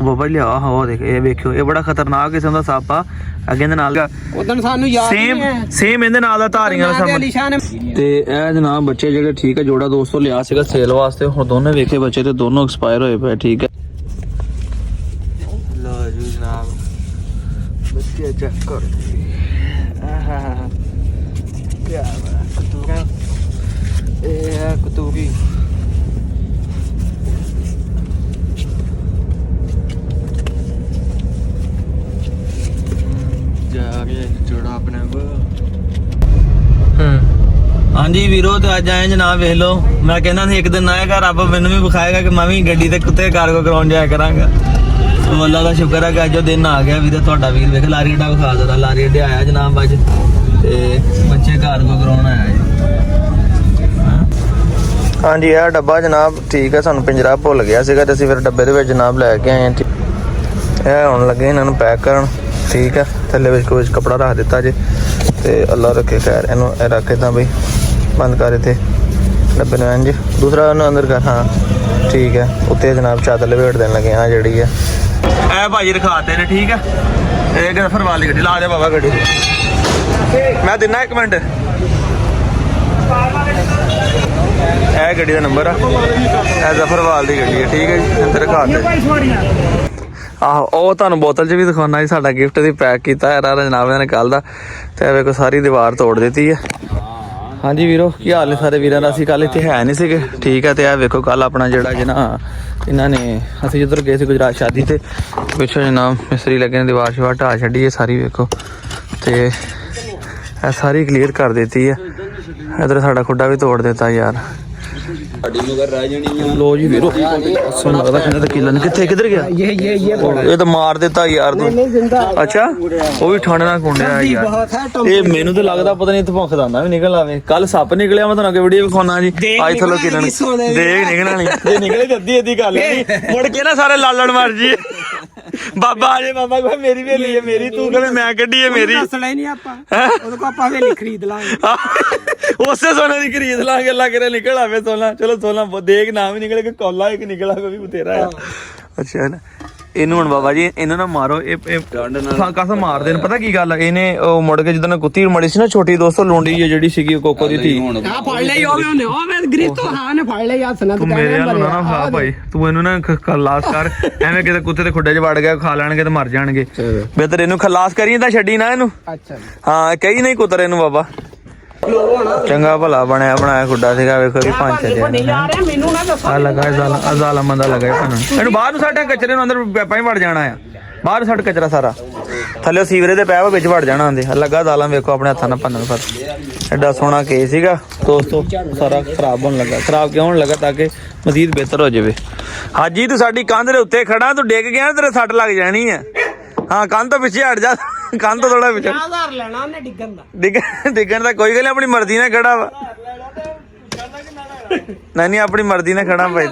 ਬਾਬਾ ਲਿਆ ਹੋ ਦੇਖ ਇਹ ਵੇਖਿਓ ਇਹ ਬੜਾ ਖਤਰਨਾਕ ਕਿਸਮ ਦਾ ਸੱਪ ਆ ਅੱਗੇ ਦੇ ਨਾਲ ਉਦੋਂ ਸਾਨੂੰ ਯਾਦ ਸੇਮ ਇਹਦੇ ਨਾਲ ਦਾ ਧਾਰੀਆਂ ਦਾ ਸਾਹਮਣੇ ਤੇ ਇਹ ਜਨਾਬ ਬੱਚੇ ਜਿਹੜੇ ਠੀਕ ਹੈ ਜੋੜਾ ਦੋਸਤੋ ਲਿਆ ਸੀਗਾ ਸੇਲ ਵਾਸਤੇ ਹੁਣ ਦੋਨੇ ਵੇਖੇ ਬੱਚੇ ਤੇ ਦੋਨੋਂ ਐਕਸਪਾਇਰ ਹੋਏ ਪਏ ਠੀਕ ਹੈ ਲਓ ਜੀ ਜਨਾਬ ਬੱਚੇ ਚੈੱਕ ਕਰ ਆਹਾ ਕੀ ਆ ਇਹ ਕੁਤੂਗੀ जोड़ा अपने हाँ जी वीरो तो अज आए जनाब वेख लो मैं कहना एक दिन आएगा रब मैनू भी विखाएगा कि मैं भी गड्डी ते कुत्ते कार्गो कराउण जाया करांगा तो अल्लाह का शुक्र है कि अज दिन आ गया वीर तुहाडा वीर वेख लारी अड्डा विखा देता लारी अड्डे आया जनाब अज ते बच्चे कार्गो कराउण आया हाँ जी यह डब्बा जनाब ठीक है सानू पिंजरा भुल गया सीगा ते असीं फिर डब्बे दे विच जनाब लैके आए हैं हुण लगे इन्हां नूं पैक करन ठीक है थले कुछ कपड़ा रख दिता जे ते अल्लाह रखे खैर इनू रख इदा बई बंद कर इतने डब्बे ने इंज दूसरा अंदर कर हाँ ठीक है उत्ते जनाब चादर लपेट देन लगे हाँ जी है ए भाजी रखाते ने ठीक है एक नफर वाली गड्डी ला दे बाबा गड्डी मैं दिना एक मिनट ए गड्डी का नंबर है जफरवाल की गड्डी है ठीक है जी अंदर रखाते आहो ਉਹ ਤੁਹਾਨੂੰ ਬੋਤਲ 'ਚ ਵੀ ਦਿਖਾਉਣਾ ਜੀ ਸਾਡਾ ਗਿਫਟ ਦੀ ਪੈਕ ਕੀਤਾ ਹੈ ਜਨਾਬ ਨੇ ਕੱਲ ਦਾ ਤੇ ਵੇਖੋ ਸਾਰੀ ਦੀਵਾਰ ਤੋੜ ਦਿੱਤੀ ਹੈ ਹਾਂਜੀ ਵੀਰੋ ਕੀ ਹਾਲ ਨੇ ਸਾਰੇ ਵੀਰਾਂ ਦਾ ਅਸੀਂ ਕੱਲ ਇੱਥੇ ਹੈ ਨਹੀਂ ਸੀਗੇ ਠੀਕ ਹੈ ਤੇ ਇਹ ਵੇਖੋ ਕੱਲ ਆਪਣਾ ਜਿਹੜਾ ਜੀ ਨਾ ਇਹਨਾਂ ਨੇ ਅਸੀਂ ਜਿੱਧਰ ਗਏ ਸੀ ਗੁਜਰਾਤ ਸ਼ਾਦੀ ਤੇ ਪਿੱਛੇ ਜਨਾਬ ਮਿਸਤਰੀ ਲੱਗੇ ਨੇ ਦੀਵਾਰ ਸ਼ਵਾ ਢਾਹ ਛੱਡੀ ਹੈ ਸਾਰੀ ਵੇਖੋ ਤੇ ਇਹ ਸਾਰੀ ਕਲੀਅਰ ਕਰ ਦਿੱਤੀ ਹੈ ਇਧਰ ਸਾਡਾ ਖੁੱਡਾ ਵੀ ਤੋੜ ਦਿੱਤਾ ਯਾਰ लो जी वीरो लगता कहने किलन किथे किधर गया ये तो मार देता यार तू अच्छा वो भी ठंड ना कुंडिया यार ये मेनू तो लगता पता नहीं भुख दाना भी निकल आवे कल सप निकलिया मैं तुहानू वीडियो विखाना जी आज थलो किलन देख निकलना नहीं जे निकले जल्दी अद्धी गल मुड़ के ना सारे लालड़ मार जी बाबा आ जाए बाबा को मेरी भी है मेरी तू कहे मैं कड्डी है मेरी दसना ही नहीं आपा ओदे को आपा हवेली खरीद लांगे उससे सोने दी खरीद लांगे अल्लाह करे निकल आवे सोना चलो सोना देख नाम ही निकले कि कौला एक निकला कोई भी तेरा है अच्छा ना ਇਹਨੂੰ ਹੁਣ ਬਾਬਾ ਜੀ ਇਹਨੂੰ ਨਾ ਮਾਰੋ ਇਹ ਕਾਸਾ ਮਾਰ ਦੇਣ ਪਤਾ ਕੀ ਗੱਲ ਇਹਨੇ ਉਹ ਮੁੜ ਕੇ ਜਦੋਂ ਕੁੱਤੀ ਮੜੀ ਸੀ ਨਾ ਛੋਟੀ ਦੋਸਤੋ ਲੋਂਡੀ ਜਿਹੜੀ ਸੀਗੀ ਕੋਕੋ ਦੀ ਧੀ ਆ ਫੜ ਲਈ ਉਹਨੇ ਉਹ ਮੈਂ ਗਰੀਬ ਤੋਂ ਹਾਂ ਨੇ ਫੜ ਲਈ ਹੱਥ ਨਾਲ ਤੂੰ ਮੇਰੇ ਨਾਲ ਨਾ ਹਾਂ ਭਾਈ ਤੂੰ ਇਹਨੂੰ ਨਾ ਖਲਾਸ ਕਰ ਐਵੇਂ ਕਿਤੇ ਕੁੱਤੇ ਦੇ ਖੁੱਡੇ 'ਚ ਵੜ ਗਿਆ ਖਾ ਲੈਣਗੇ ਤੇ ਮਰ ਜਾਣਗੇ ਬਿਹਤਰ ਇਹਨੂੰ ਖਲਾਸ ਕਰੀਏ ਤਾਂ ਛੱਡੀ ਨਾ ਇਹਨੂੰ ਅੱਛਾ ਹਾਂ ਕਹੀ ਨਹੀਂ ਕੁੱਤਰ ਇਹਨੂੰ ਬਾਬਾ ਚੰਗਾ ਭਲਾ ਬਣਿਆ ਬਣਾਇਆ ਖੁੱਡਾ ਸੀਗਾ ਵੇਖੋ ਵੀ ਪੰਜ ਆ ਲਗਾ ਜ਼ਾਲਮ ਦਾ ਲਗਾ ਇਹਨੂੰ ਬਾਹਰ ਨੂੰ ਸਾਡੇ ਕਚਰੇ ਨੂੰ ਅੰਦਰ ਪੈਪਾਂ ਹੀ ਵੜ ਜਾਣਾ ਆ ਬਾਹਰ ਛੱਡ ਕਚਰਾ ਸਾਰਾ ਥੱਲੇ ਸੀਵਰੇ ਦੇ ਪੈਪ ਵਿੱਚ ਵੜ ਜਾਣਾ ਆਂਦੇ ਲੱਗਾ ਜ਼ਾਲਮ ਵੇਖੋ ਆਪਣੇ ਹੱਥਾਂ ਨਾਲ ਭੰਨਣ ਫਿਰ ਐਡਾ ਸੋਹਣਾ ਕੇਸ ਸੀਗਾ ਦੋਸਤੋ ਸਾਰਾ ਖਰਾਬ ਹੋਣ ਲੱਗਾ ਖਰਾਬ ਕਿਉਂ ਹੋਣ ਲੱਗਾ ਤਾਂ ਕਿ ਮਜ਼ੀਦ ਬਿਹਤਰ ਹੋ ਜਾਵੇ ਹਾਜੀ ਤੂੰ ਸਾਡੀ ਕੰਧ ਦੇ ਉੱਤੇ ਖੜਾ ਤੂੰ ਡਿੱਗ ਗਿਆ ਤੇਰੇ ਸੱਟ ਲੱਗ ਜਾਣੀ ਆ हाँ कंध तो पिछे हट जा कंध तो थोड़ा पिछे डिगन का कोई गल अपनी मर्जी ने खड़ा वा नहीं अपनी मर्जी ने खड़ा भाई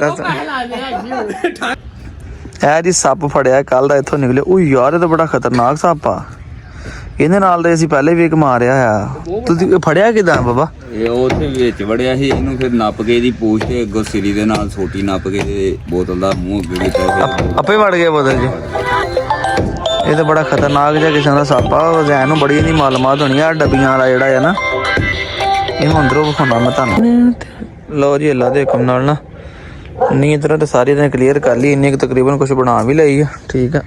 है जी सप फड़िया कल का इत्थों निकले ओ यार ये तो बड़ा खतरनाक सप आ ਇਹਦੇ ਨਾਲ ਦੇ ਅਸੀਂ ਪਹਿਲੇ ਵੀ ਇੱਕ ਮਾਰਿਆ ਆ ਤੁਸੀਂ ਫੜਿਆ ਕਿਦਾਂ ਬਾਬਾ ਇਹ ਉਹਦੇ ਵਿੱਚ ਵੜਿਆ ਸੀ ਇਹਨੂੰ ਫਿਰ ਨੱਪ ਕੇ ਇਹਦੀ ਪੂਛ ਤੇ ਅੱਗੋਂ ਸਿਰੀ ਦੇ ਨਾਲ ਛੋਟੀ ਨੱਪ ਕੇ ਤੇ ਬੋਤਲ ਦਾ ਮੂੰਹ ਅੱਗੇ ਕੀਤਾ ਆਪੇ ਵੜ ਗਿਆ ਬੋਤਲ 'ਚ ਇਹ ਤਾਂ ਬੜਾ ਖਤਰਨਾਕ ਜਿਹਾ ਕਿਸਮ ਦਾ ਸੱਪ ਆ ਜ਼ੈਨ ਨੂੰ ਬੜੀ ਨਹੀਂ ਮਾਲੂਮਾਤ ਹੋਣੀ ਆ ਡੱਬੀਆਂ ਵਾਲਾ ਜਿਹੜਾ ਹੈ ਨਾ ਇਹਨੂੰ ਅੰਦਰੋਂ ਵਿਖਾਉਣਾ ਮੈਂ ਤੁਹਾਨੂੰ ਲਓ ਜੀ ਅੱਲਾ ਦੇ ਹੁਕਮ ਨਾਲ ਨਾ ਨੀਂਦ ਤਰ੍ਹਾਂ ਤਾਂ ਸਾਰੀ ਦਿਨ ਕਲੀਅਰ ਕਰ ਲਈ ਇੰਨੀ ਤਕਰੀਬਨ ਕੁਝ ਬਣਾ ਵੀ ਲਈ ਆ ਠੀਕ ਆ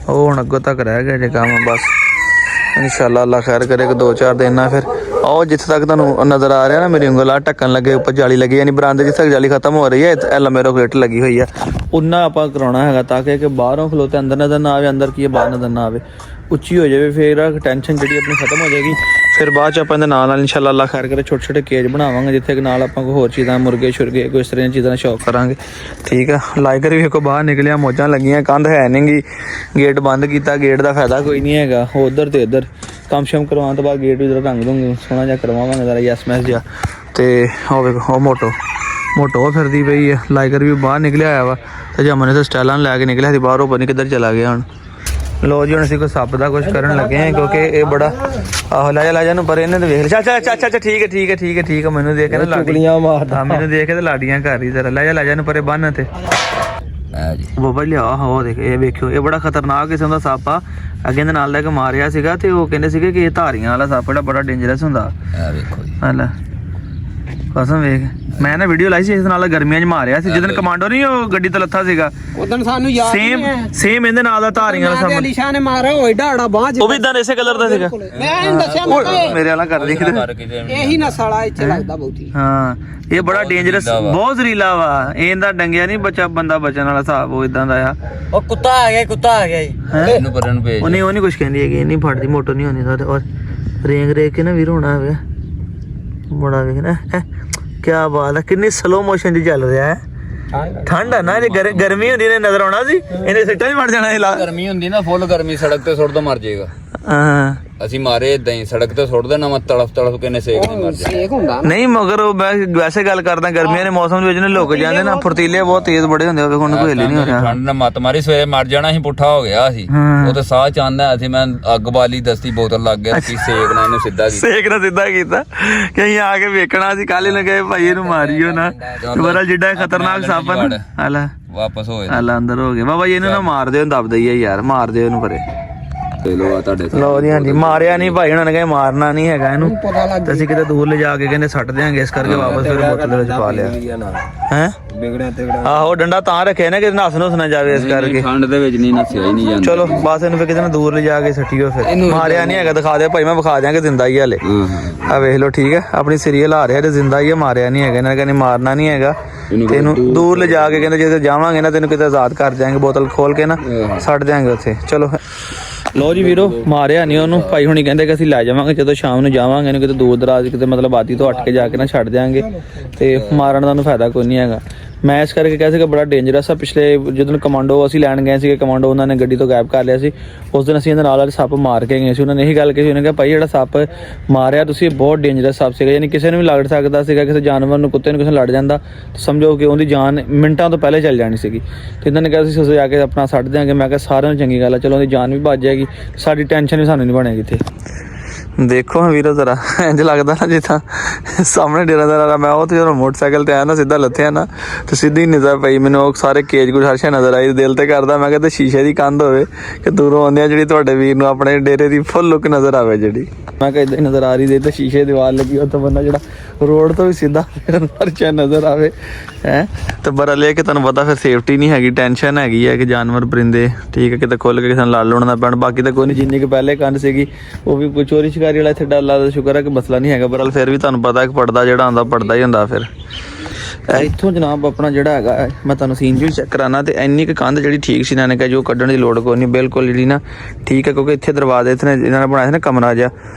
ਉਹ ਹੁਣ ਅੱਗੋਂ ਤੱਕ ਰਹਿ ਗਿਆ ਜੇ ਕੰਮ ਬਸ इंशाल्लाह अल्लाह खैर करे कि 2-4 दिन ना फिर आओ जिथे तक तुहानू नज़र आ रहा ना मेरी उंगल आ ढक्कन लगे उपर जाली लगी यानी बरामदे जिथे तक जाली खत्म हो रही है लंबे रोकेट लगी हुई है उन्ना आप कराना है ताकि बाहरों खलोते अंदर नज़र ना आए अंदर की बाहर नज़र ना आए उच्ची हो जाए फिर टेंशन जी अपनी खत्म हो जाएगी फिर बाद च आप इंशाल्लाह अल्लाह खैर करे छोटे छोटे केज बनावांगे जिथे नाल आप होर चीज़ां मुर्गे शुरगे कोई इस तरह चीज़ों का शौक करांगे ठीक है लाइकर भी एक बाहर निकलिया मौजां लगियां कंध है नहीं गेट बंद किया गेट का फायदा कोई नहीं है उधर तो इधर कम शम करवाने तो बाद गेट भी रंग दूंगे सोहना जहा करवावांगे जरा यस मैस जहा तो हो मोटो फिरदी पई है लाइकर भी बाहर निकलिया आया वा तो जमन तो स्टाइलां लैके निकलिया बाहर पता नहीं किधर चला गया हूँ लो जी हम असीं कोई सप का कुछ करन लगे हैं क्योंकि ये बड़ा आहो ला जा पर इन्हें तो वेख अच्छा अच्छा अच्छा ठीक है मैनू देख के ना लाडियां मारदा मैनू देख के तो लाडियां कर रही जरा ला जा पर बन ते ਹੈ ਜੀ ਬਾਬਾ ਜੀ ਲਿਆ ਉਹ ਦੇਖ ਇਹ ਵੇਖਿਓ ਇਹ ਬੜਾ ਖਤਰਨਾਕ ਕਿਸਮ ਦਾ ਸੱਪ ਆ ਅੱਗੇ ਦੇ ਨਾਲ ਲੈ ਕੇ ਮਾਰਿਆ ਸੀਗਾ ਤੇ ਉਹ ਕਹਿੰਦੇ ਸੀਗੇ ਕਿ ਇਹ ਧਾਰੀਆਂ ਵਾਲਾ ਸੱਪ ਜਿਹੜਾ ਬੜਾ ਡੇਂਜਰਸ ਹੁੰਦਾ ਇਹ ਵੇਖੋ ਜੀ ਹਲਾ ਕਸਮ ਵੇਖ ਮੈਂ ਨਾ ਵੀਡੀਓ ਲਾਈ ਸੀ ਇਸ ਨਾਲ ਗਰਮੀਆਂ 'ਚ ਮਾਰਿਆ ਸੀ ਜਦੋਂ ਕਮਾਂਡੋ ਨਹੀਂ ਉਹ ਗੱਡੀ ਤੇ ਲੱਥਾ ਸੀਗਾ ਉਦੋਂ ਸਾਨੂੰ ਯਾਦ ਸੇਮ ਇਹਦੇ ਨਾਲ ਦਾ ਧਾਰੀਆਂ ਵਾਲਾ ਸੱਪ ਅਲੀਸ਼ਾ ਨੇ ਮਾਰਿਆ ਉਹ ਏਡਾ ੜਾ ਬਾਂਹ ਉਹ ਵੀ ਇਦਾਂ ਇਸੇ ਕਲਰ ਦਾ ਸੀਗਾ ਮੈਂ ਇਹਨੂੰ ਦੱਸਿਆ ਮੈਂ ਕਿਹਾ ਮੇਰੇ ਵਾਲਾ ਕਰ ਦੇ ਇਹੀ ਨਸਲ ਆ ਇੱਥੇ ਲੱਗਦਾ ਬਹੁਤੀ ਹਾਂ ਇਹ ਬੜਾ ਡੇਂਜਰਸ ਬਹੁਤ ਜ਼ਰੀਲਾ ਵਾ ਇਹਦਾ ਡੰਗਿਆ ਨਹੀਂ ਬੱਚਾ ਬੰਦਾ ਬਚਣ ਵਾਲਾ ਹਿਸਾਬ ਉਹ ਇਦਾਂ ਦਾ ਆ ਉਹ ਕੁੱਤਾ ਆ ਗਿਆ ਜੀ ਇਹਨੂੰ ਪਰਨ ਭੇਜ ਉਹ ਨਹੀਂ ਕੁਝ ਕਹਿੰਦੀ ਹੈਗੀ ਇਹ ਨਹੀਂ ਫੜਦੀ ਮੋਟੋ ਨਹੀਂ ਹੁੰਦੀ ਤਾਂ ਔਰ ਰੇਂਗ ਰੇਖ ਕੇ ਨਾ ਵੀਰ ਹੋਣਾ ਹੋਵੇ ਬੜਾ ਵੇਖ ਨਾ ਕੀ ਬਾਤ ਹੈ ਕਿੰਨੀ ਸਲੋ ਮੋਸ਼ਨ 'ਚ ਚੱਲ ਰਿਹਾ ਹੈ ਠੰਡ ਆ ਨਾ ਜੇ ਗਰਮੀ ਹੁੰਦੀ ਨੇ ਨਜ਼ਰ ਆਉਣਾ ਸੀ ਇਹਨੇ ਸਿੱਟਾਂ 'ਚ ਵੜ ਜਾਣਾ ਇਹ ਲਾ ਗਰਮੀ ਹੁੰਦੀ ਨਾ ਫੁੱਲ ਗਰਮੀ ਸੜਕ ਤੇ ਸੁੱਟ ਦੋ ਮਰ ਜਾਏਗਾ ਹਾਂ ਅਸੀਂ ਮਾਰੇ ਇਦਾਂ ਹੀ ਸੜਕ ਤੇ ਸੁੱਟ ਦੇਣਾ ਮੈਂ ਤੜਫ ਕੇ ਨੇ ਸੇਕ ਨਹੀਂ ਮਰ ਜਾ ਸੇਕ ਹੁੰਦਾ ਨਹੀਂ ਮਗਰ ਉਹ ਮੈਂ ਵੈਸੇ ਗੱਲ ਕਰਦਾ ਗਰਮੀਆਂ ਦੇ ਮੌਸਮ ਦੇ ਵਿੱਚ ਨੇ ਲੁਕ ਜਾਂਦੇ ਨਾ ਫੁਰਤੀਲੇ ਬਹੁਤ ਤੇਜ਼ ਬੜੇ ਹੁੰਦੇ ਉਹਦੇ ਹੁਣ ਕੋਈ ਹਿੱਲ ਨਹੀਂ ਹੋ ਰਿਹਾ ਠੰਡ ਨੇ ਮੱਤ ਮਾਰੀ ਸਵੇਰੇ ਮਰ ਜਾਣਾ ਸੀ ਪੁੱਠਾ ਹੋ ਗਿਆ ਸੀ ਉਹ ਤੇ ਸਾਹ ਚਾਂਦਾ ਅਸੀਂ ਮੈਂ ਅੱਗ ਬਾਲੀ ਦਸਤੀ ਬੋਤਲ ਲੱਗ ਗਿਆ ਸੀ ਸੇਕ ਨਾਲ ਇਹਨੂੰ ਸਿੱਧਾ ਕੀਤਾ ਸੇਕ ਨਾਲ ਸਿੱਧਾ ਕੀਤਾ ਕਿ ਅਸੀਂ ਆ ਕੇ ਵੇਖਣਾ ਸੀ ਕੱਲ ਨੂੰ ਕਹੇ ਭਾਈ ਇਹਨੂੰ ਮਾਰੀਓ ਨਾ ਦੁਬਾਰਾ ਜਿੱਡਾ ਖਤਰਨਾਕ ਸੱਪ ਨਾ ਹਲਾ ਵਾਪਸ ਹੋਏ ਹਲਾ ਅੰਦਰ ਹੋ ਗਿਆ ਬਾਬਾ ਜੀ ਇਹਨੂੰ ਨਾ ਮਾਰ ਦਿਓ ਦੱਬ ਦਈਏ ਯਾਰ ਮਾਰ ਦਿਓ ਇਹਨੂੰ ਪਰੇ ਲੋ ਆ ਤੁਹਾਡੇ ਲੋ ਜੀ ਹਾਂਜੀ ਮਾਰਿਆ ਨਹੀਂ ਭਾਈ ਉਹਨਾਂ ਨੇ ਕਹੇ ਮਾਰਨਾ ਨਹੀਂ ਹੈਗਾ ਇਹਨੂੰ ਤੇ ਅਸੀਂ ਕਿਤੇ ਦੂਰ ਲਿਜਾ ਕੇ ਕਹਿੰਦੇ ਸੱਟ ਦਿਆਂਗੇ ਇਸ ਕਰਕੇ ਵਾਪਸ ਫਿਰ ਬੋਤਲ ਦੇ ਵਿੱਚ ਪਾ ਲਿਆ ਹੈ ਆਹੋ ਡੰਡਾ ਤਾਂ ਰੱਖਿਆ ਨਾ ਕਿ ਨੱਸ ਨੁੱਸ ਨਾ ਜਾਵੇ ਇਸ ਕਰਕੇ ਠੰਡ ਦੇ ਵਿੱਚ ਨਹੀਂ ਨਸਿਆ ਹੀ ਨਹੀਂ ਜਾਂਦਾ ਚਲੋ ਬਸ ਇਹਨੂੰ ਫਿਰ ਕਿਤੇ ਨਾ ਦੂਰ ਲਿਜਾ ਕੇ ਸੱਟੀਓ ਫਿਰ ਮਾਰਿਆ ਨਹੀਂ ਹੈਗਾ ਦਿਖਾ ਦੇ ਭਾਈ ਮੈਂ ਵਿਖਾ ਦਿਆਂਗੇ ਜ਼ਿੰਦਾ ਹੀ ਹਲੇ ਆ ਵੇਖ ਲਓ ਠੀਕ ਹੈ ਆਪਣੀ ਸੀਰੀਅਲ ਆ ਰਿਹਾ ਤੇ ਜ਼ਿੰਦਾ ਹੀ ਮਾਰਿਆ ਨਹੀਂ ਹੈਗਾ ਇਹਨਾਂ ਨੇ ਕਹਿੰਦੇ ਮਾਰਨਾ ਨਹੀਂ ਹੈਗਾ ਤੇ ਇਹਨੂੰ ਦੂਰ ਲਿਜਾ ਕੇ ਕਹਿੰਦੇ ਜੇ ਜਾਵਾਂਗੇ ਨਾ ਤੈਨੂੰ ਕਿਤੇ ਆਜ਼ਾਦ ਕਰ ਦਿਆਂਗੇ ਬੋਤਲ ਖੋਲ ਕੇ ਨਾ ਛੱਡ ਦਿਆਂਗੇ ਉੱਥੇ ਚਲੋ ਲੋ ਜੀ ਵੀਰੋ ਮਾਰਿਆ ਨਹੀਂ ਉਹਨੂੰ ਭਾਈ ਹੁਣੀ ਕਹਿੰਦੇ ਕਿ ਅਸੀਂ ਲੈ ਜਾਵਾਂਗੇ ਜਦੋਂ ਸ਼ਾਮ ਨੂੰ ਜਾਵਾਂਗੇ ਇਹਨੂੰ ਕਿਤੇ ਦੂਰ ਦਰਾਜ਼ ਕਿਤੇ ਮਤਲਬ ਆਦੀ ਤੋਂ ਹਟ ਕੇ ਜਾ ਕੇ ਨਾ ਛੱਡ ਦਿਆਂਗੇ ਤੇ ਮਾਰਨ ਦਾ ਉਹਨੂੰ ਫਾਇਦਾ ਕੋਈ ਨਹੀਂ ਹੈਗਾ ਮੈਂ ਇਸ ਕਰਕੇ ਕਿਹਾ ਸੀ ਕਿ ਬੜਾ ਡੇਂਜਰਸ ਆ ਪਿਛਲੇ ਜਦੋਂ ਕਮਾਂਡੋ ਅਸੀਂ ਲੈਣ ਗਏ ਸੀਗੇ ਕਮਾਂਡੋ ਉਹਨਾਂ ਨੇ ਗੱਡੀ ਤੋਂ ਗਾਇਬ ਕਰ ਲਿਆ ਸੀ ਉਸ ਦਿਨ ਅਸੀਂ ਇਹਦੇ ਨਾਲ ਸੱਪ ਮਾਰ ਕੇ ਗਏ ਸੀ ਉਹਨਾਂ ਨੇ ਇਹੀ ਗੱਲ ਕਹੀ ਸੀ ਉਹਨੇ ਕਿਹਾ ਭਾਈ ਜਿਹੜਾ ਸੱਪ ਮਾਰਿਆ ਤੁਸੀਂ ਬਹੁਤ ਡੇਂਜਰਸ ਸੱਪ ਸੀਗਾ ਯਾਨੀ ਕਿਸੇ ਨੂੰ ਵੀ ਲੜ ਸਕਦਾ ਸੀਗਾ ਕਿਸੇ ਜਾਨਵਰ ਨੂੰ ਕੁੱਤੇ ਨੂੰ ਕਿਸੇ ਨੂੰ ਲੜ ਜਾਂਦਾ ਸਮਝੋ ਕਿ ਉਹਦੀ ਜਾਨ ਮਿੰਟਾਂ ਤੋਂ ਪਹਿਲੇ ਚੱਲ ਜਾਣੀ ਸੀਗੀ ਤੇ ਇਹਨਾਂ ਨੇ ਕਿਹਾ ਅਸੀਂ ਜਾ ਕੇ ਆਪਣਾ ਛੱਡ ਦਿਆਂਗੇ ਮੈਂ ਕਿਹਾ ਸਾਰਿਆਂ ਨੂੰ ਚੰਗੀ ਗੱਲ ਆ ਚਲੋ ਉਹਦੀ ਜਾਨ ਵੀ ਬਚ ਜਾਏਗੀ ਸਾਡੀ ਟੈਨਸ਼ਨ ਵੀ ਸਾਨੂੰ ਨਹੀਂ ਬਣੇਗੀ ਇੱਥੇ ਦੇਖੋ ਵੀਰੋ ਜ਼ਰਾ ਇੰਜ ਲੱਗਦਾ ਨਾ ਜਿੱਦਾਂ ਸਾਹਮਣੇ ਡੇਰਾ ਮੈਂ ਉਹ ਤੇ ਜਦੋਂ ਮੋਟਰਸਾਈਕਲ ਤੇ ਆਇਆ ਨਾ ਸਿੱਧਾ ਲੱਥਿਆ ਨਾ ਤੇ ਸਿੱਧੀ ਨਿਜ਼ਰ ਪਈ ਮੈਨੂੰ ਉਹ ਸਾਰੇ ਕੇਜ ਕੁਝ ਹਰਸ਼ਾ ਨਜ਼ਰ ਆਈ ਦਿਲ ਤੇ ਕਰਦਾ ਮੈਂ ਕਿਹਾ ਤੇ ਸ਼ੀਸ਼ੇ ਦੀ ਕੰਧ ਹੋਵੇ ਕਿ ਦੂਰੋਂ ਆਉਂਦਿਆਂ ਜਿਹੜੀ ਤੁਹਾਡੇ ਵੀਰ ਨੂੰ ਆਪਣੇ ਡੇਰੇ ਦੀ ਫੁੱਲ ਲੁੱਕ ਨਜ਼ਰ ਆਵੇ ਜਿਹੜੀ ਮੈਂ ਕਿਹਾ ਇਦਾਂ ਹੀ ਨਜ਼ਰ ਆ ਰਹੀ ਦੇ ਤੇ ਸ਼ੀਸ਼ੇ ਦੀਵਾਰ ਲੱਗੀ ਉੱਥੇ ਬੰਦਾ ਜਿਹੜਾ ਰੋਡ ਤੋਂ ਵੀ ਸਿੱਧਾ ਹਰਸ਼ਾ ਨਜ਼ਰ ਆਵੇ ਹੈ ਤੇ ਬੜਾ ਲੈ ਕੇ ਤੁਹਾਨੂੰ ਪਤਾ ਫਿਰ ਸੇਫਟੀ ਨਹੀਂ ਹੈਗੀ ਟੈਨਸ਼ਨ ਹੈਗੀ ਹੈ ਕਿ ਜਾਨਵਰ ਪਰਿੰਦੇ ਠੀਕ ਹੈ ਕਿਤੇ ਖੁੱਲ ਕੇ ਕਿਸੇ ਨੂੰ ਲੜ ਲੁੜ ਨਾ ਪੈਣ ਬਾਕੀ ਤਾਂ ਕੋਈ ਨਹੀਂ ਜਿੰਨੀ ਕਿ ਪਹਿਲੇ ਕੰਨ ਸੀਗੀ ਉਹ ਵੀ ਕੋਈ ਚੋਰੀ ਸ਼ਿਕਾਰੀ ਵਾਲਾ ਇੱਥੇ ਡਰ ਲੱਗਦਾ ਸ਼ੁਕਰ ਹੈ ਕਿ ਮਸਲਾ ਨਹੀਂ ਹੈਗਾ ਪਰ ਫਿਰ ਵੀ ਤੁਹਾਨੂੰ ਪਤਾ ਕਿ ਪੜਦਾ ਜਿਹੜਾ ਆਉਂਦਾ ਪੜਦਾ ਹੀ ਹੁੰਦਾ ਫਿਰ ਇੱਥੋਂ ਜਨਾਬ ਆਪਣਾ ਜਿਹੜਾ ਹੈਗਾ ਮੈਂ ਤੁਹਾਨੂੰ ਸੀਨ ਵੀ ਚੈੱਕ ਕਰਾਣਾ ਤੇ ਇੰਨੀ ਕੁ ਕੰਧ ਜਿਹੜੀ ਠੀਕ ਸੀ ਇਹਨਾਂ ਨੇ ਕਿਹਾ ਜੋ ਕੱਢਣ ਦੀ ਲੋੜ ਕੋਈ ਨਹੀਂ ਬਿਲਕੁਲ ਜਿਹੜੀ ਨਾ ਠੀਕ ਹੈ ਕਿਉਂਕਿ ਇੱਥੇ ਦਰਵਾਜ਼ੇ ਇੱਥੇ ਇਹਨਾਂ ਨੇ ਬਣਾਇਆ ਸੀ ਨਾ ਕਮਰਾ ਜਿਹਾ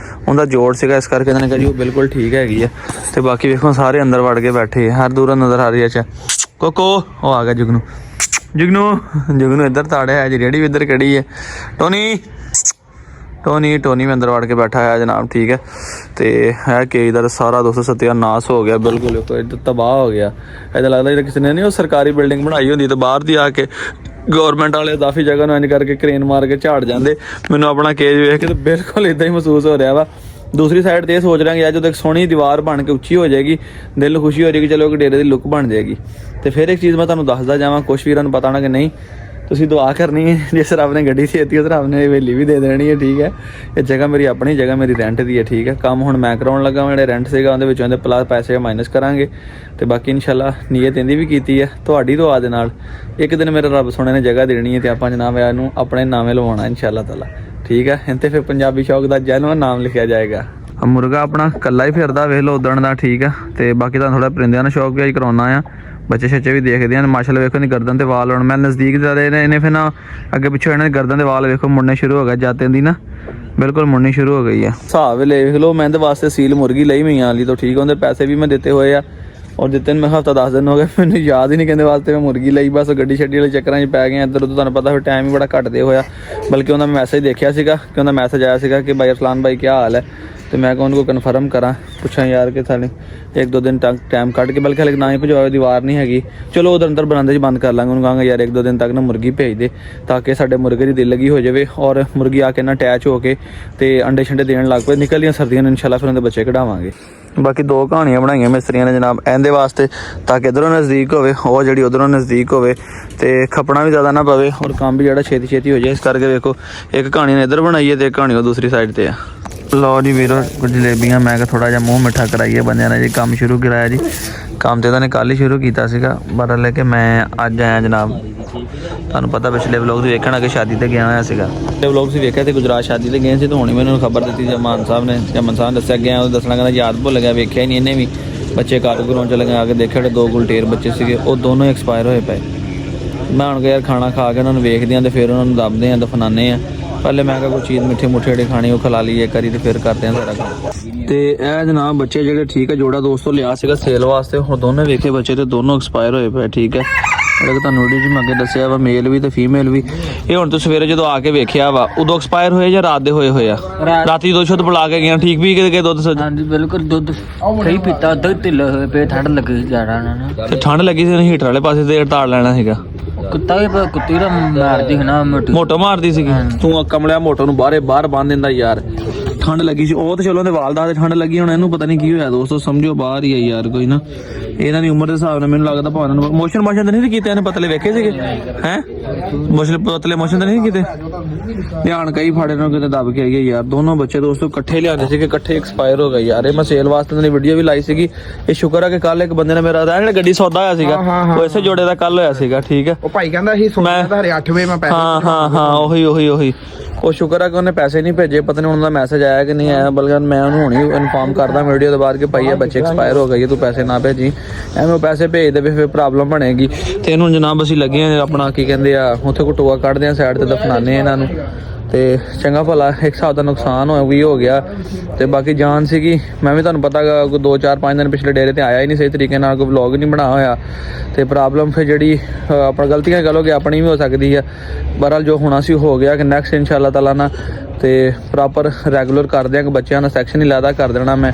ਉਹਦਾ ਜੋੜ ਸੀਗਾ ਇਸ ਕਰਕੇ ਇਹਨਾਂ ਨੇ ਕਿਹਾ ਜੀ ਉਹ ਬਿਲਕੁਲ ਠੀਕ ਹੈਗੀ ਆ ਤੇ ਬਾਕੀ ਵੇਖੋ ਸਾਰੇ ਅੰਦਰ ਵੜ ਕੇ ਬੈਠੇ ਹਰ ਦੂਰੋਂ ਨਜ਼ਰ ਆ ਰਹੀ ਅੱਛਾ ਕੋਕੋ ਉਹ ਆ ਗਿਆ ਜੁਗਨੂ ਇੱਧਰ ਤਾੜਿਆ ਹੈ ਜੀ ਰੇੜੀ ਵੀ ਇੱਧਰ ਖੜੀ ਹੈ ਟੋਨੀ ਵੀ ਅੰਦਰ ਵੜ ਕੇ ਬੈਠਾ ਹੈ ਜਨਾਬ ਠੀਕ ਹੈ ਤੇ ਹੈ ਕੇਜ ਦਾ ਸਾਰਾ ਦੋਸਤੋ ਸਤਿਆਨਾਸ਼ ਹੋ ਗਿਆ ਬਿਲਕੁਲ ਇੱਧਰ ਤਬਾਹ ਹੋ ਗਿਆ ਇੱਦਾਂ ਲੱਗਦਾ ਜਿਹੜਾ ਕਿਸੇ ਨੇ ਨਹੀਂ ਉਹ ਸਰਕਾਰੀ ਬਿਲਡਿੰਗ ਬਣਾਈ ਹੁੰਦੀ ਤੇ ਬਾਹਰ ਦੀ ਆ ਕੇ ਗੌਰਮੈਂਟ ਵਾਲੇ ਕਾਫੀ ਜਗ੍ਹਾ ਨੂੰ ਇੰਝ ਕਰਕੇ ਕਰੇਨ ਮਾਰ ਕੇ ਝਾੜ ਜਾਂਦੇ ਮੈਨੂੰ ਆਪਣਾ ਕੇਜ ਵੇਖ ਕੇ ਤੇ ਬਿਲਕੁਲ ਇੱਦਾਂ ਹੀ ਮਹਿਸੂਸ ਹੋ ਰਿਹਾ ਵਾ ਦੂਸਰੀ ਸਾਈਡ ਤੇ ਇਹ ਸੋਚ ਰਿਹਾ ਕਿ ਅੱਜ ਜਦੋਂ ਇੱਕ ਸੋਹਣੀ ਦੀਵਾਰ ਬਣ ਕੇ ਉੱਚੀ ਹੋ ਜਾਏਗੀ ਦਿਲ ਨੂੰ ਖੁਸ਼ੀ ਹੋ ਜਾਏਗੀ ਚਲੋ ਇੱਕ ਡੇਰੇ ਦੀ ਲੁੱਕ ਬਣ ਜਾਏਗੀ ਤੇ ਫਿਰ ਇੱਕ ਚੀਜ਼ ਮੈਂ ਤੁਹਾਨੂੰ ਦੱਸਦਾ ਜਾਵਾਂ ਕੁਛ ਵੀਰਾਂ ਨੂੰ ਪਤਾ ਨਾ ਕਿ ਨਹੀਂ ਤੁਸੀਂ ਦੁਆ ਕਰਨੀ ਹੈ ਜਿਸ ਰੱਬ ਨੇ ਗੱਡੀ ਦੇਤੀ ਉਸ ਰੱਬ ਨੇ ਹਵੇਲੀ ਵੀ ਦੇ ਦੇਣੀ ਹੈ ਠੀਕ ਹੈ ਇਹ ਜਗ੍ਹਾ ਮੇਰੀ ਆਪਣੀ ਜਗ੍ਹਾ ਮੇਰੀ ਰੈਂਟ ਦੀ ਹੈ ਠੀਕ ਹੈ ਕੰਮ ਹੁਣ ਮੈਂ ਕਰਾਉਣ ਲੱਗਾ ਜਿਹੜੇ ਰੈਂਟ ਸੀਗਾ ਉਹਦੇ ਵਿੱਚੋਂ ਇਹਦੇ ਪਲੱਸ ਪੈਸੇ ਮਾਈਨਸ ਕਰਾਂਗੇ ਤੇ ਬਾਕੀ ਇਨਸ਼ਾਅੱਲਾ ਨੀਅਤ ਇਹਦੀ ਵੀ ਕੀਤੀ ਹੈ ਤੁਹਾਡੀ ਦੁਆ ਦੇ ਨਾਲ ਇੱਕ ਦਿਨ ਮੇਰੇ ਰੱਬ ਸੋਹਣੇ ਨੇ ਜਗ੍ਹਾ ਦੇਣੀ ਹੈ ਤੇ ਆਪਾਂ ਜਨਾਬ ਇਹਨੂੰ ਆਪਣੇ ਨਾਮੇ ਲਵਾਉਣਾ ਇਨਸ਼ਾਅੱਲਾ ਤਾਲਾ ਠੀਕ ਹੈ ਇਹਤੇ ਫਿਰ ਪੰਜਾਬੀ ਸ਼ੌਕ ਦਾ ਜੈਨੂਅਨ ਨਾਮ ਲਿਖਿਆ ਜਾਏਗਾ ਮੁਰਗਾ ਆਪਣਾ ਕੱਲਾ ਹੀ ਫਿਰਦਾ ਵੇਖ ਲਓ ਉਦਣ ਦਾ ਠੀਕ ਆ ਤੇ ਬਾਕੀ ਤਾਂ ਥੋੜਾ ਪਰਿੰਦਿਆਂ ਦਾ ਸ਼ੌਕ ਵੀ ਅੱਜ ਕਰਾਉਣਾ ਆ ਬੱਚੇ ਛੱਚੇ ਵੀ ਦੇਖਦੇ ਹਨ ਮਾਸ਼ਾਅੱਲਾ ਵੇਖੋ ਨਹੀਂ ਗਰਦਨ ਤੇ ਵਾਲ ਹੁਣ ਮੈਂ ਨਜ਼ਦੀਕ ਜਾ ਰਹੇ ਨੇ ਇਹਨੇ ਫਿਰ ਨਾ ਅੱਗੇ ਪਿੱਛੇ ਇਹਨਾਂ ਦੀ ਗਰਦਨ ਦੇ ਵਾਲ ਵੇਖੋ ਮੁੜਨੇ ਸ਼ੁਰੂ ਹੋ ਗਏ ਜਾਤੇ ਦੀ ਨਾ ਬਿਲਕੁਲ ਮੁੜਨੀ ਸ਼ੁਰੂ ਹੋ ਗਈ ਆ ਹਿਸਾਬ ਵੇਖ ਲਓ ਮੈਂ ਇਹਦੇ ਵਾਸਤੇ ਸੀਲ ਮੁਰਗੀ ਲਈ ਮੀਆਂ ਵਾਲੀ ਤੋਂ ਠੀਕ ਉਹਦੇ ਪੈਸੇ ਵੀ ਮੈਂ ਦਿੱਤੇ ਹੋਏ ਆ ਔਰ ਦਿੱਤੇ ਨੂੰ ਮੈਂ ਹਫ਼ਤਾ 10 ਦਿਨ ਹੋ ਗਏ ਮੈਨੂੰ ਯਾਦ ਹੀ ਨਹੀਂ ਕਹਿੰਦੇ ਵਾਸਤੇ ਮੈਂ ਮੁਰਗੀ ਲਈ ਬਸ ਗੱਡੀ ਛੱਡੀ ਵਾਲੇ ਚੱਕਰਾਂ 'ਚ ਪੈ ਗਏ ਇੱਧਰ ਉੱਧਰ ਤੁਹਾਨੂੰ ਪਤਾ ਫਿਰ ਟਾਈਮ ਵੀ ਬੜਾ ਘੱਟਦੇ ਹੋਇਆ ਬਲਕਿ ਉਹਦਾ ਮੈਂ ਮੈਸੇਜ ਦੇਖਿਆ ਸੀਗਾ ਕਿ ਉਹਦਾ ਮੈਸੇਜ ਆਇਆ ਸੀਗਾ ਕਿ ਭਾਈ ਅਰਸਲਾਨ ਭਾਈ ਕੀ ਹਾਲ ਹੈ तो मैं उनको कन्फर्म करा पुछा यार कि थाने 1-2 दिन तक टाइम कट के, बल्कि हल्के ना ही भजवाए, दीवार नहीं हैगी, चलो उधर अंदर बरांदे बंद कर लाँगे। उन्होंने कहा यार 1-2 दिन तक ना मुर्गी भेज दे ताकि साडे मुर्गे की दिल लगी हो जाए और मुर्गी आके ना अटैच होके ते अंडे शंडे देने लग पे। निकलियां सर्दियां इंशाल्लाह फिर उनके बच्चे कढ़ावांगे। बाकी 2 कहानियां बनाई मिस्त्रियों ने जनाब एंदे वास्ते ताकि इधरों नज़दीक होवे और जी उधरों नज़दीक होवे ते खपना भी ज़्यादा ना पवे और काम भी जो छेती छेती हो जाए। इस करके देखो एक कहानी ने इधर बनाई है तो एक कहानी वो दूसरी साइड पर है। लो जी वीरो कुछ जलेबियां मैं थोड़ा जहा मूँह मिठा कराइए बंदे ने जी, काम शुरू कराया जी। काम तो इन्होंने कल ही शुरू किया पर लेके मैं अज आया जनाब। तुहानू पता पिछले व्लॉग वेखना कि शादी ते गया होया सीगा, पिछले व्लॉग वेख्या तो गुजरात शादी ते गए थे, तो हुणे मैंने खबर दी जमान साहब ने, जमन साहब ने दस्या गया दसना कहना याद भुल गया, वेख्या ही नहीं इन्हें भी। बच्चे घर घरों चले गए, आके देखा 2 गुलटेर बच्चे सीगे वो दोनों एक्सपायर होए पे। मैं हुण यार खाना खा के उन्होंने वेखदे हैं तो फिर उन्होंने दबदे हैं दफनाने हैं। पहले मैं कोई चीज़ मिठे मुठे जेह्ड़ी खानी वो खिला ली एक बारी तो फिर करते हैं सारा काम। तो यह जनाब बच्चे जेह्ड़े ठीक है जोड़ा दोस्तों लिया सीगा सेल वास्ते, हुण दोनों वेखे बच्चे तो दोनों एक्सपायर होए पे। ठीक है तुहानू वीडियो च मैं अगे दस्सिया वा मेल भी तो फीमेल भी। ये हुण तो सवेरे जो आके वेख्या वा उदों एक्सपायर होए या रात दे होए होए आ? राती दुध शुद्ध पिला के गया, ठीक पी के गए दुध? हाँ जी बिल्कुल दुध सही पीता, दुध ढिल्ले होए पे, ठंड लगी ज्यादा ना ते ठंड लगी सी हीटर वाले पासे ते ताड़ लेना सीगा। कुत्ता भी कुत्ती दा मारदी है ना मोटो मारदी सी तू कमलिया मोटो नूं बाहर बन दिंदा यार। ठंड लगी सी ਉਹ ਤੇ ਚਲੋ ਉਹਦੇ ਵਾਲ ਦਾ ਠੰਡ ਲੱਗੀ ਹੁਣ ਇਹਨੂੰ ਪਤਾ ਨਹੀਂ ਕੀ ਹੋਇਆ ਦੋਸਤੋ, ਸਮਝੋ ਬਾਹਰ ਹੀ ਆ ਯਾਰ ਕੋਈ ਨਾ। ਇਹਨਾਂ ਦੀ ਉਮਰ ਦੇ ਹਿਸਾਬ ਨਾਲ ਮੈਨੂੰ ਲੱਗਦਾ ਭਾਵੇਂ ਨੂੰ ਮੋਸ਼ਨ ਤਾਂ ਨਹੀਂ ਕੀਤੇ ਇਹਨੇ, ਪਤਲੇ ਵੇਖੇ ਸੀਗੇ ਹੈ ਪਤਲੇ ਮੋਸ਼ਨ ਤਾਂ ਨਹੀਂ ਕੀਤੇ। ਧਿਆਨ ਕਈ ਫਾੜੇ ਨੂੰ ਕਿਤੇ ਦੱਬ ਕੇ ਆਈਏ ਯਾਰ। ਦੋਨੋਂ ਬੱਚੇ ਦੋਸਤੋ ਇਕੱਠੇ ਲਿਆਂਦੇ ਸੀਗੇ, ਇਕੱਠੇ ਐਕਸਪਾਇਰ ਹੋ ਗਏ ਯਾਰ। ਇਹ ਮੈਂ ਸੇਲ ਵਾਸਤੇ ਦੀ ਵੀਡੀਓ ਵੀ ਲਾਈ ਸੀਗੀ। ਇਹ ਸ਼ੁਕਰ ਆ ਕਿ ਕੱਲ ਇੱਕ ਬੰਦੇ ਨੇ ਮੇਰਾ ਜਿਹੜਾ ਗੱਡੀ ਸੌਦਾ ਹੋਇਆ ਸੀਗਾ ਉਹ ਇਸੇ ਜੋੜੇ ਦਾ ਕੱਲ ਹੋਇਆ ਸੀਗਾ। ਠੀਕ ਹੈ ਉਹ ਭਾਈ ਕਹਿੰਦਾ ਸੀ ਸੋਨਾ ਦਾ 8 ਵਜੇ ਮੈਂ ਪੈਸੇ ਹਾਂ ਉਹੀ ਉਹ ਸ਼ੁਕਰ ਆ ਕਿ ਉਹਨੇ ਪੈਸੇ ਨਹੀਂ ਭੇਜੇ। ਪਤਾ ਨਹੀਂ ਉਹਨਾਂ ਦਾ ਮੈਸੇਜ ਆਇਆ ਕਿ ਨਹੀਂ ਆਇਆ, ਬਲਕਿ ਮੈਂ ਉਹਨੂੰ ਹੁਣੀ ਇਨਫਾਰਮ ਕਰਦਾ ਵੀਡੀਓ ਦੇ ਬਾਅਦ ਕਿ ਭਾਈ ਇਹ ਬੱਚੇ ਐਕਸਪਾਇਰ ਹੋ ਗਏ, ਤੂੰ ਪੈਸੇ ਨਾ ਭੇਜੀ। ਐਵੇਂ ਪੈਸੇ ਭੇਜ ਦੇਵੇ ਫਿਰ ਪ੍ਰੋਬਲਮ ਬਣੇਗੀ। ਤੇ ਇਹਨੂੰ ਜਨਾਬ ਅਸੀਂ ਲੱਗੇ ਆ ਆਪਣਾ ਕੀ ਕਹਿੰਦੇ ਆ ਉੱਥੇ ਕੋਈ ਟੋਆ ਕੱਢਦੇ ਆ ਸਾਈਡ ਤੇ ਦਫਨਾਨੇ ਇਹਨਾਂ ਨੂੰ। ਤੇ ਚੰਗਾ ਭਲਾ ਇੱਕ ਹਿਸਾਬ ਦਾ ਨੁਕਸਾਨ ਹੋ ਗਿਆ ਤੇ ਬਾਕੀ ਜਾਨ ਸੀਗੀ। ਮੈਂ ਵੀ ਤੁਹਾਨੂੰ ਪਤਾ ਕੋਈ 2-4-5 ਦਿਨ ਪਿਛਲੇ ਡੇਰੇ ਤੇ ਆਇਆ ਹੀ ਨਹੀਂ ਸਹੀ ਤਰੀਕੇ ਨਾਲ, ਕੋਈ ਵਲੌਗ ਨਹੀਂ ਬਣਾ ਹੋਇਆ। ਤੇ ਪ੍ਰੋਬਲਮ ਫਿਰ ਜਿਹੜੀ ਆਪਣਾ ਗਲਤੀਆਂ ਕਹ ਲਓ ਕਿ ਆਪਣੀ ਵੀ ਹੋ ਸਕਦੀ ਆ। ਬਹਰਹਾਲ ਜੋ ਹੋਣਾ ਸੀ ਹੋ ਗਿਆ ਕਿ ਨੈਕਸਟ ਇਨਸ਼ਾਅੱਲਾ ਤਾਲਾ ਨਾ ਤੇ ਪ੍ਰੋਪਰ ਰੈਗੂਲਰ ਕਰ ਦਿਆਂਗੇ। ਬੱਚਿਆਂ ਦਾ ਸੈਕਸ਼ਨ ਹੀ ਲਾਦਾ ਕਰ ਦੇਣਾ ਮੈਂ,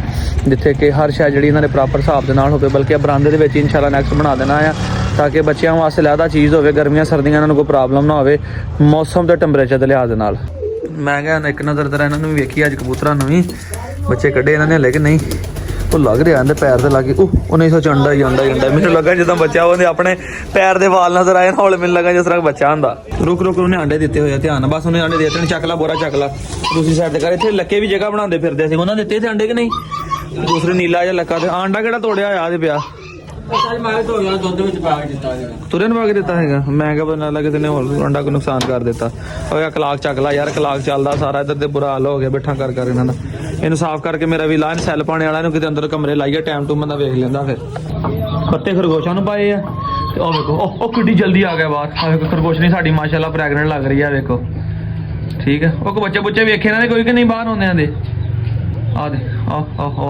ਜਿੱਥੇ ਕਿ ਹਰ ਸ਼ਾਇਦ ਜਿਹੜੀ ਇਹਨਾਂ ਦੇ ਪ੍ਰੋਪਰ ਹਿਸਾਬ ਦੇ ਨਾਲ ਹੋਵੇ। ਬਲਕਿ ਬਰਾਂਡੇ ਦੇ ਵਿੱਚ ਇਨਸ਼ਾਅੱਲਾ ਨੈਕਸਟ ਬਣਾ ਦੇਣਾ ਆ ताकि बच्चों वास्ते लहदा चीज़ हो, गर्मियां सर्दियां इन्होंने कोई प्रॉब्लम ना हो मौसम तो टैंपरेचर के लिहाज नाल। मैं क्या एक नज़र तरह इन्होंने भी वेखी अज कबूतरां नूं भी बच्चे कड्ढे इन्होंने लेकिन नहीं वो लग रहा है पैर से लग गए। नहीं सोच अंडा ही मैंने लगा जिदा बच्चा वो अपने पैर के वाल नजर आए हौले मैंने लगा जिस तरह बच्चा होंदा। रुक उन्हें अंडे दिते हुए ध्यान बस उन्हें अंडे देते चक ला बोरा चक ला दूसरी साइड कर इतने लक्के भी जगह बनाते फिरते उन्होंने दिते थे अंडे कि नहीं। दूसरे नीला या लक्का अंडा किहड़ा तोड़िया होया पिया तुरे पा के दिता है। मैं क्या पता लगे तेने होर अंडा को नुकसान कर दिता। और कलाक चक ला यार, कलाक चलदा सारा इधर ते बुरा हाल हो गया बैठा कर इन्हां दा। इन्हूं साफ करके मेरा भी लाइन सैल पाने वाला किते अंदर कमरे लाइए टाइम टू बंदा वेख लैंदा। फिर पत्ते खरगोशां नूं पाए आ ते ओ वेखो ओ किड्डी जल्दी आ गया बाहर। आ वेखो खरगोशनी साडी माशाअल्लाह प्रेगनेंट लग रही है वेखो। ठीक है वो बच्चे बुच्चे वेखे इन्हां दे कोई कि नहीं बाहर होंदे दे आ दे ओ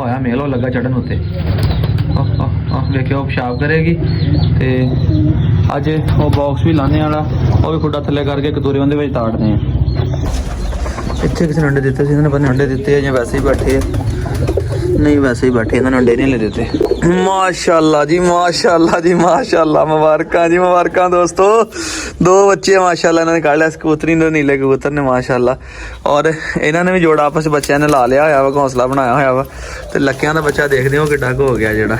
आया मेल हो लगा चढ़न उत्ते वेखियो पेशाब करेगी। तो अज वो बॉक्स भी लाने वाला वो भी खुडा थले करके कतूरे उहदे ताड़ने। इतने किसी ने अंडे दिते इन्होंने पता अंडे दिते हैं या वैसे ही बैठे नहीं, वैसे ही बैठे इन्होंने अंडे नहीं ले देते। माशाल्लाह जी माशाल्लाह मुबारकां जी मुबारकां दोस्तों। 2 बच्चे माशाल्लाह इन्होंने काढ़ लिया, कबूतरी ने नीले कबूतर ने माशाल्लाह। और इन्होंने भी जोड़ा आपस बच्चों ने ला लिया होया वा, घोंसला बनाया होया वा। तो लक्कियां का बच्चा देखते हो किड्डा हो गया जेड़ा।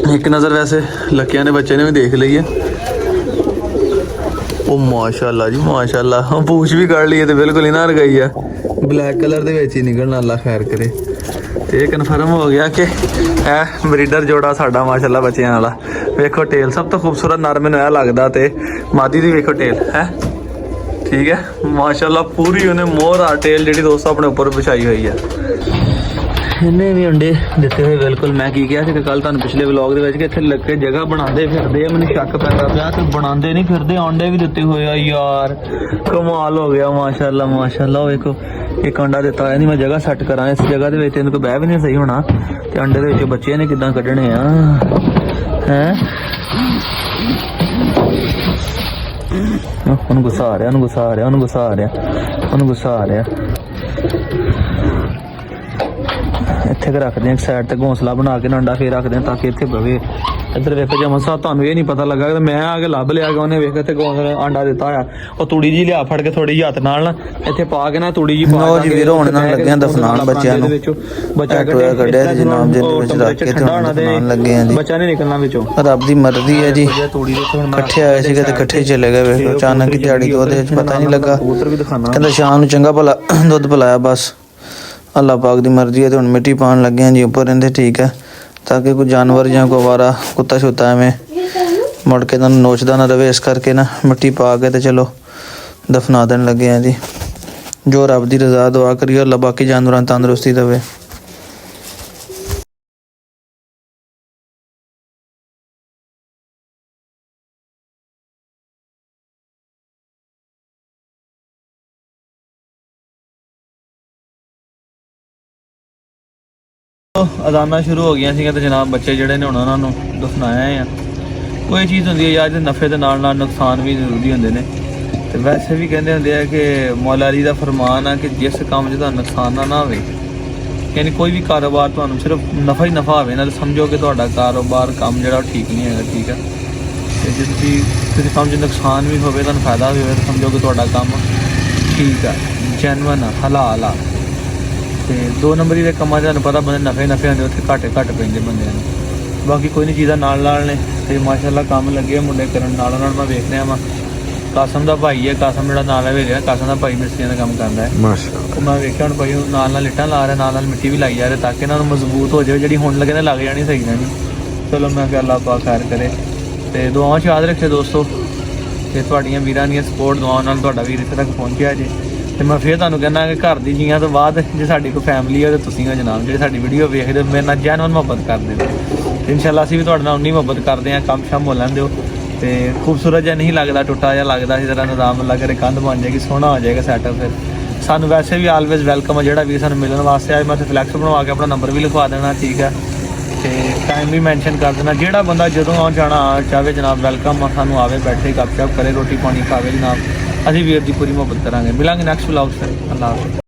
एक नज़र वैसे लक्कियां ने बच्चे ने भी देख ली है। ओ माशाल्लाह जी माशाल्लाह पूछ भी कड़ ली है तो बिल्कुल ही ना रगाई है ब्लैक कलर दे विच ही निकलना, अल्लाह खैर करे। तो ये कन्फर्म हो गया कि है ब्रीडर जोड़ा साडा माशाल्लाह बच्चियां वाला। वेखो टेल सब तो खूबसूरत नर मैनूं यह लगदा ते मादी दी वेखो टेल है ठीक है माशाल्लाह पूरी उन्हें मोर आ टेल जी दोस्तों अपने उपर बिछाई हुई है। इन्हें भी अंडे दिते हुए बिल्कुल मैं की कहा कि कल तुहानूं पिछले व्लॉग दे विच कि इत्थे लगे जगह बनाते फिरदे मैनूं शक पैदा पिया कि बनाते नहीं फिरदे अंडे भी दिते हुए आ यार। कमाल हो गया माशाल्लाह माशाल्लाह। वेखो एक अंडा दिता है नहीं मैं जगह सैट करा इस जगह दे विच इनको बह भी नहीं सही होना ते अंडे दे विच बच्चे ने किदां कड्ढणे आ हैं। उन्हें गुस्सा आ रहा ਇੱਥੇ ਕਿ ਰੱਖਦੇ ਆ ਇੱਕ ਸਾਈਡ ਤੇ ਘੋਂਸਲਾ ਬਣਾ ਕੇ ਨਾ ਅੰਡਾ ਫੇਰ ਰੱਖਦੇ ਆ ਤਾਂ ਕਿ ਇੱਥੇ ਪਵੇ। ਇੱਧਰ ਵੇਖੋ ਜਮਨ ਸਾਹਿਬ ਤੁਹਾਨੂੰ ਇਹ ਨਹੀਂ ਪਤਾ ਲੱਗਾ ਕਿ ਮੈਂ ਆ ਕੇ ਲੱਭ ਲਿਆ ਕਿ ਉਹਨੇ ਵੇਖ ਤੇ ਘੋਂਸਲਾ ਅੰਡਾ ਦਿੱਤਾ ਆ। ਉਹ ਤੂੜੀ ਜੀ ਲਿਆ ਫੜ ਕੇ ਥੋੜੀ ਜਿਹੀ ਹੱਥ ਨਾਲ ਨਾ ਇੱਥੇ ਪਾ ਕੇ ਨਾ ਤੂੜੀ ਜੀ ਪਾ ਲਓ ਜੀ ਵੀਰੋ ਹੁਣ ਇਹਨਾਂ ਨੂੰ ਲੱਗੇ ਆ ਦਫਨਾਉਣ ਬੱਚਿਆਂ ਨੂੰ। ਬੱਚਾ ਟੋਇਆ ਕੱਢਿਆ ਜੀ ਜਨਾਬ ਜੀ ਦੇ ਵਿੱਚ ਰੱਖ ਕੇ ਤੇ ਹੁਣ ਦਫਨਾਉਣ ਲੱਗੇ ਆ ਜੀ। ਬੱਚਾ ਨਹੀਂ ਨਿਕਲਣਾ ਵਿੱਚੋਂ, ਰੱਬ ਦੀ ਮਰਜ਼ੀ ਹੈ ਜੀ। ਤੂੜੀ ਦੇ ਹੁਣ ਇਕੱਠੇ ਆਏ ਸੀਗੇ ਤੇ ਇਕੱਠੇ ਚਲੇ ਗਏ। ਵੇਖੋ ਅਚਾਨਕ ਹੀ ਦਿਹਾੜੀ ਤੋਂ ਉਹਦੇ ਵਿੱਚ ਪਤਾ ਨਹੀਂ ਲੱਗਾ। ਕਬੂਤਰ ਵੀ ਦਿਖਾਣਾ ਕਹਿੰਦਾ ਸ਼ਾਮ ਨੂੰ ਚੰਗਾ ਭਲਾ ਦੁੱਧ ਪਿਲਾਇਆ ਬਸ। ਅੱਲਾਹ ਪਾਕ ਦੀ ਮਰਜ਼ੀ ਹੈ ਤੇ ਹੁਣ ਮਿੱਟੀ ਪਾਉਣ ਲੱਗੇ ਆ ਜੀ ਉੱਪਰ ਰਹਿੰਦੇ ਠੀਕ ਹੈ ਤਾਂ ਕਿ ਕੋਈ ਜਾਨਵਰ ਜਾਂ ਕੋਈ ਅਵਾਰਾ ਕੁੱਤਾ ਛੁੱਤਾ ਐਵੇਂ ਮੁੜ ਕੇ ਤੁਹਾਨੂੰ ਨੋਚਦਾ ਨਾ ਰਵੇ। ਇਸ ਕਰਕੇ ਨਾ ਮਿੱਟੀ ਪਾ ਕੇ ਤੇ ਚਲੋ ਦਫਨਾ ਦੇਣ ਲੱਗੇ ਆ ਜੀ। ਜੋ ਰੱਬ ਦੀ ਰਜ਼ਾ ਦੁਆ ਕਰੀਏ ਅੱਲਾਹ ਬਾਕੀ ਜਾਨਵਰਾਂ ਨੂੰ ਤੰਦਰੁਸਤੀ ਦੇਵੇ। ਅਜ਼ਾਨਾਂ ਸ਼ੁਰੂ ਹੋ ਗਈਆਂ ਸੀਗੀਆਂ ਤੇ ਜਨਾਬ ਬੱਚੇ ਜਿਹੜੇ ਨੇ ਹੁਣ ਉਹਨਾਂ ਨੂੰ ਦਫਨਾਇਆ ਆ। ਕੋਈ ਚੀਜ਼ ਹੁੰਦੀ ਹੈ ਯਾਰ, ਨਫੇ ਦੇ ਨਾਲ ਨਾਲ ਨੁਕਸਾਨ ਵੀ ਜ਼ਰੂਰੀ ਹੁੰਦੇ ਨੇ। ਤੇ ਵੈਸੇ ਵੀ ਕਹਿੰਦੇ ਹੁੰਦੇ ਆ ਕਿ ਮੌਲਾ ਅਲੀ ਦਾ ਫਰਮਾਨ ਆ ਕਿ ਜਿਸ ਕੰਮ 'ਚ ਤੁਹਾਨੂੰ ਨੁਕਸਾਨ ਨਾ ਹੋਵੇ, ਯਾਨੀ ਕੋਈ ਵੀ ਕਾਰੋਬਾਰ ਤੁਹਾਨੂੰ ਸਿਰਫ ਨਫਾ ਹੀ ਨਫਾ ਹੋਵੇ ਨਾ, ਸਮਝੋ ਕਿ ਤੁਹਾਡਾ ਕਾਰੋਬਾਰ ਕੰਮ ਜਿਹੜਾ ਉਹ ਠੀਕ ਨਹੀਂ ਹੈਗਾ। ਠੀਕ ਹੈ, ਤੇ ਜੇ ਤੁਸੀਂ ਕੰਮ 'ਚ ਨੁਕਸਾਨ ਵੀ ਹੋਵੇ ਤੁਹਾਨੂੰ ਫਾਇਦਾ ਵੀ ਹੋਵੇ ਤਾਂ ਸਮਝੋ ਕਿ ਤੁਹਾਡਾ ਕੰਮ ਠੀਕ ਆ, ਜੈਨੂਅਨ ਆ, ਹਲਾਲ ਆ। ਤੇ 2 ਨੰਬਰੀ ਦੇ ਕੰਮਾਂ 'ਚ ਤੁਹਾਨੂੰ ਪਤਾ ਬੰਦੇ ਨਫੇ ਹੁੰਦੇ, ਉੱਥੇ ਘੱਟ ਪੈਂਦੇ ਬੰਦਿਆਂ ਨੂੰ। ਬਾਕੀ ਕੋਈ ਨਹੀਂ ਚੀਜ਼ਾਂ ਨਾਲ ਨੇ ਤੇ ਮਾਸ਼ਾਅੱਲਾ ਕੰਮ ਲੱਗੇ ਮੁੰਡੇ ਕਰਨ ਨਾਲ ਮੈਂ ਵੇਖ ਰਿਹਾ ਵਾਂ। ਕਾਸਮ ਦਾ ਭਾਈ ਹੈ, ਕਾਸਮ ਜਿਹੜਾ ਨਾਲ ਹੈ ਵੇਖ ਰਿਹਾ, ਕਾਸਮ ਦਾ ਭਾਈ ਮਿਸਤਰੀਆਂ ਦਾ ਕੰਮ ਕਰਦਾ ਹੈ ਮਾਸ਼ਾਅੱਲਾ। ਉਹ ਮੈਂ ਵੇਖਿਆ ਹੁਣ ਭਾਈ ਨਾਲ ਇੱਟਾਂ ਲਾ ਰਿਹਾ, ਨਾਲ ਮਿੱਟੀ ਵੀ ਲਾਈ ਜਾ ਰਿਹਾ ਤਾਂ ਕਿ ਇਹਨਾਂ ਨੂੰ ਮਜ਼ਬੂਤ ਹੋ ਜਾਵੇ। ਜਿਹੜੀ ਹੁਣ ਲੱਗੇ ਨੇ ਲੱਗ ਜਾਣੀ ਸਹੀ ਰਹਿਣੀ। ਚਲੋ ਮੈਂ ਕਿਹਾ ਅੱਲਾਹ ਪਾਕ ਖੈਰ ਕਰੇ ਤੇ ਦੁਆਵਾਂ 'ਚ ਯਾਦ ਰੱਖਿਓ ਦੋਸਤੋ। ਤੇ ਤੁਹਾਡੀਆਂ ਵੀਰਾਂ ਦੀਆਂ ਸਪੋਰਟ ਦੁਆਵਾਂ ਨਾਲ ਤੁਹਾਡਾ ਵੀਰ ਇੱਥੇ ਤੱਕ ਪਹੁੰਚਿਆ ਜੇ। ਤੇ ਮੈਂ ਫਿਰ ਤੁਹਾਨੂੰ ਕਹਿੰਦਾ ਕਿ ਘਰ ਦੀ ਜੀਆਂ ਤੋਂ ਬਾਅਦ ਜੇ ਸਾਡੀ ਕੋਈ ਫੈਮਿਲੀ ਹੈ ਤਾਂ ਤੁਸੀਂ ਹੋ ਜਨਾਬ, ਜਿਹੜੇ ਸਾਡੀ ਵੀਡੀਓ ਵੇਖਦੇ ਹੋ ਮੇਰੇ ਨਾਲ ਜੈਨੂਅਨ ਮੁਹੱਬਤ ਕਰਦੇ ਹੋ। ਇਨਸ਼ਾਅੱਲਾ ਅਸੀਂ ਵੀ ਤੁਹਾਡੇ ਨਾਲ ਉਨੀ ਮੁਹੱਬਤ ਕਰਦੇ ਹਾਂ। ਕੰਮ ਸ਼ਾਮ ਹੋ ਲੈਂਦੇ ਹੋ ਤੇ ਖੂਬਸੂਰਤ ਜਿਹਾ ਨਹੀਂ ਲੱਗਦਾ, ਟੁੱਟਾ ਜਿਹਾ ਲੱਗਦਾ। ਇਸ ਤਰ੍ਹਾਂ ਨਿਜ਼ਾਮ ਲੱਗ ਰਿਹਾ, ਕੰਧ ਬਣ ਜਾਏਗੀ, ਸੋਹਣਾ ਹੋ ਜਾਏਗਾ ਸੈਟਅਪ। ਫਿਰ ਸਾਨੂੰ ਵੈਸੇ ਵੀ ਆਲਵੇਜ਼ ਵੈਲਕਮ ਆ। ਜਿਹੜਾ ਵੀ ਸਾਨੂੰ ਮਿਲਣ ਵਾਸਤੇ ਆਏ ਮੈਂ ਉੱਥੇ ਫਲੈਕਸ ਬਣਵਾ ਕੇ ਆਪਣਾ ਨੰਬਰ ਵੀ ਲਿਖਵਾ ਦੇਣਾ। ਠੀਕ ਹੈ, ਤੇ ਟਾਈਮ ਵੀ ਮੈਂਸ਼ਨ ਕਰ ਦੇਣਾ। ਜਿਹੜਾ ਬੰਦਾ ਜਦੋਂ ਆਉਣ ਜਾਣਾ ਚਾਹਵੇ ਜਨਾਬ ਵੈਲਕਮ ਆ, ਸਾਨੂੰ ਆਵੇ, ਬੈਠੇ, ਗੱਪ ਸ਼ਪ ਕਰੇ, ਰੋਟੀ ਪਾਣੀ ਖਾਵੇ ਜਨਾਬ। ਅਸੀਂ ਵੀਰ ਦੀ ਪੂਰੀ ਮੁਹੱਬਤ ਕਰਾਂਗੇ। ਮਿਲਾਂਗੇ ਨੈਕਸਟ ਵਲੌਗ 'ਚ। ਅੱਲਾਹ ਹਾਫ਼ਿਜ਼।